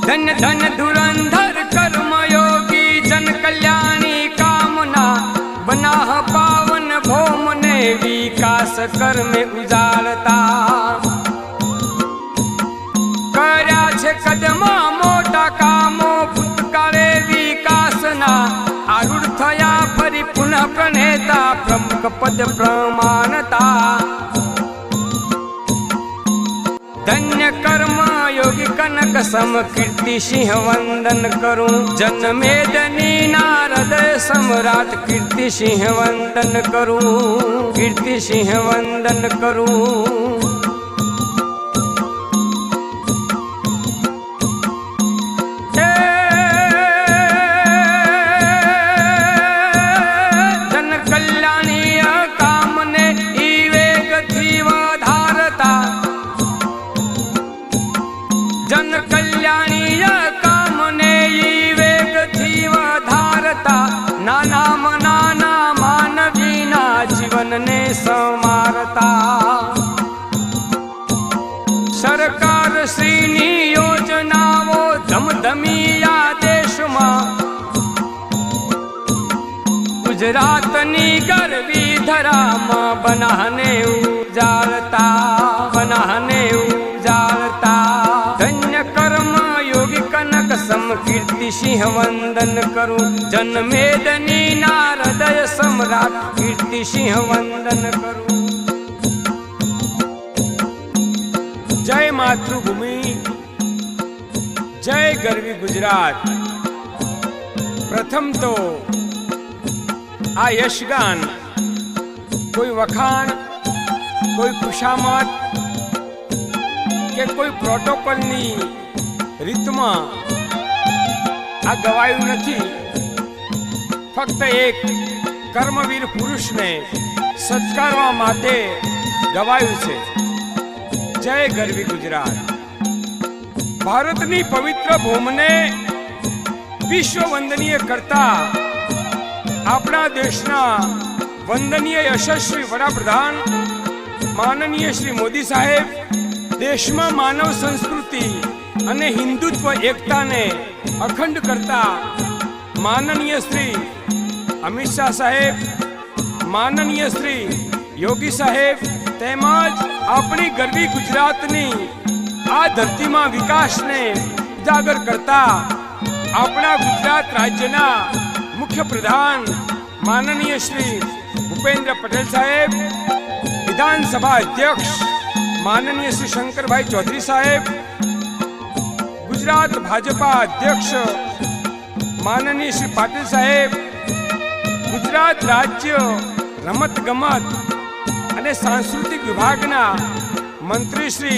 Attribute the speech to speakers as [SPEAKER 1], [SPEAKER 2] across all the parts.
[SPEAKER 1] धन धन धुरंधर कर्मयोगी जन कल्याणी कामना बनाह पावन भौम ने विकास कर में उजाड़ता कर्या छे कदमा मोटा कामो भूतकाळे विकासना आरूढ़ थया फरी पुनः प्रणेता प्रमुख पद प्रमाणता धन्य कर्म योगी कनक सम कीर्ति सिंह वंदन करूं जन्मेदनी नारद सम्राट कीर्ति सिंह वंदन करूं कीर्ति सिंह वंदन करूं जन कल्याणीय कामने वेग थी वधारता नाना मनाना मानवीना जीवन ने समारता सरकार श्रीनी योजनाओ धमधमिया देश में गुजरातनी गरवी धरा में बनाने उजाड़ता धन्य कर्म योगी कनक सम कीर्ति सिंह वंदन करूं जन्मेदनी नारदय सम्राट कीर्ति सिंह वंदन करूं। जय मातृभूमि, जय गरवी गुजरात। प्रथम तो आ यशगान कोई वखाण, कोई खुशामत के कोई प्रोटोकॉल नी रीत में आ गवायु नहीं, फक्त एक कर्मवीर पुरुष ने सत्कारवा माटे गवायु छे। जय गरवी गुजरात। भारतनी पवित्र भूमने विश्व वंदनीय करता अपना देशना वंदनीय यशस्वी वडाप्रधान माननीय श्री मोदी साहेब देश में मानव संस्कृति अने हिंदुत्व एकता ने अखंड करता माननीय श्री अमित शाह साहेब, माननीय श्री योगी साहेब तेमज अपनी गरवी गुजरातनी आ धरती में विकास ने उजागर करता अपना गुजरात राज्यना मुख्य प्रधान माननीय श्री भूपेन्द्र पटेल साहेब, विधानसभा अध्यक्ष माननीय श्री शंकर भाई चौधरी साहेब, गुजरात भाजपा अध्यक्ष माननीय श्री पाटिल साहेब, गुजरात राज्य रमत गमत अने सांस्कृतिक विभागना मंत्री श्री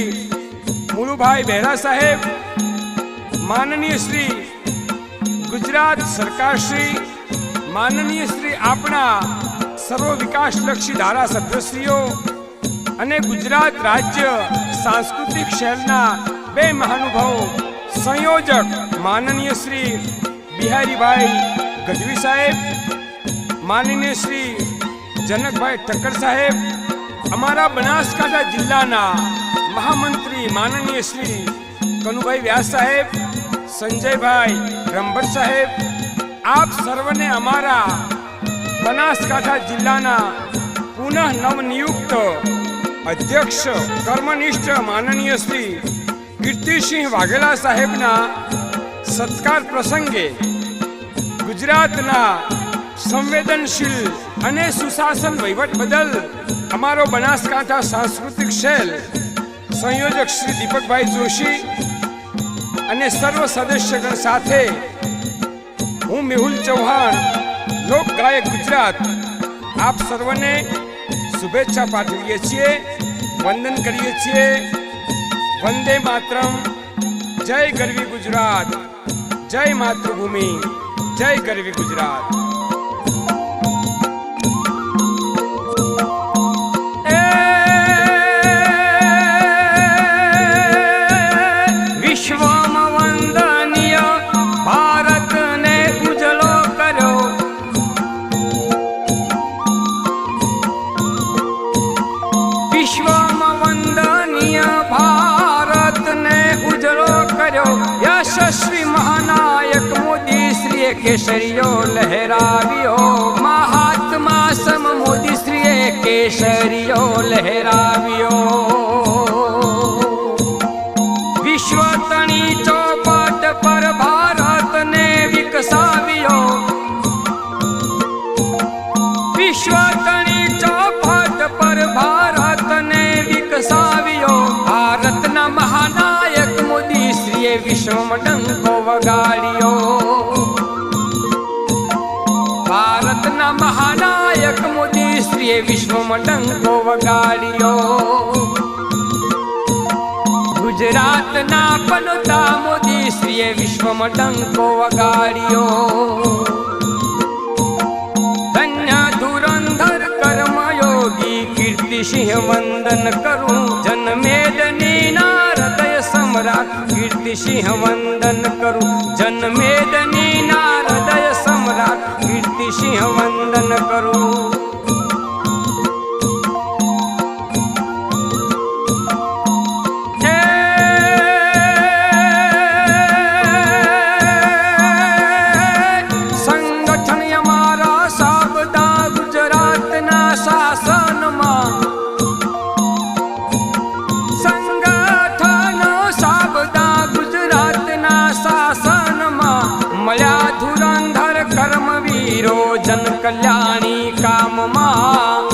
[SPEAKER 1] मुलुभाई बेहरा साहेब, माननीय श्री गुजरात सरकार श्री माननीय श्री अपना सर्व विकासलक्षी धारासभ्यश्रीओ अने गुजरात राज्य सांस्कृतिक शहरना बे महानुभाव संयोजक माननीय श्री बिहारी भाई गजवी साहेब, माननीय श्री जनक भाई ठक्कर साहेब, अमारा बनासकांठा जिल्लाना महामंत्री माननीय श्री कनुभाई व्यास साहेब, संजय भाई ब्रह्मभट्ट साहेब, आप सर्वने अमारा बनासकांठा जिल्लाना पुनः नवनियुक्त अध्यक्ष कर्मनिष्ठ माननीय श्री कीर्तिसिंह वाघेला साहेबना सत्कार प्रसंगे गुजरातना संवेदनशील अने सुशासन वहीवट बदल अमारो बनासकांठा सांस्कृतिक सेल संयोजक श्री दीपक भाई जोशी अने सर्व सदस्यगण साथे हूँ मेहुल चौहान लोक गायक गुजरात आप सर्वने शुभेच्छा पाठवीए छीए, वंदन करीए छीए। वंदे मातरम। जय गरवी गुजरात, जय मातृभूमि, जय गरवी गुजरात। યશસ્વી મહાનાયક મોદી શ્રીએ કેસરીઓ લહેરાવ્યો, મહાત્મા સમ મોદી શ્રીએ કેસરીઓ લહેરાવ્યો. વિશ્વ તણી ચોપટ પર ભારતને વિકસાવ્યો, વિશ્વ તણી ચોપટ પર ભારતને વિકસાવ્યો. ભારતના મહાનાયક મોદી શ્રીએ વિશ્વમાં ડંકો વગાડ્યો, ભારતના મહાનાયક મોદી શ્રીએ વિશ્વમાં ડંકો વગાડ્યો. ગુજરાતના પનોતા મોદી શ્રીએ વિશ્વમાં ડંકો વગાડ્યો. ધન્ય ધુરંધર કર્મયોગી કીર્તિસિંહ વંદન કરું, જનમેદની ના હૃદય સમ્રાટ કીર્તિસિંહ વંદન કરું, જનમેદની ના હૃદય સમ્રાટ કીર્તિસિંહ વંદન કરું. મળ્યા ધુરંધર કર્મવીરો જન કલ્યાણી કામમાં,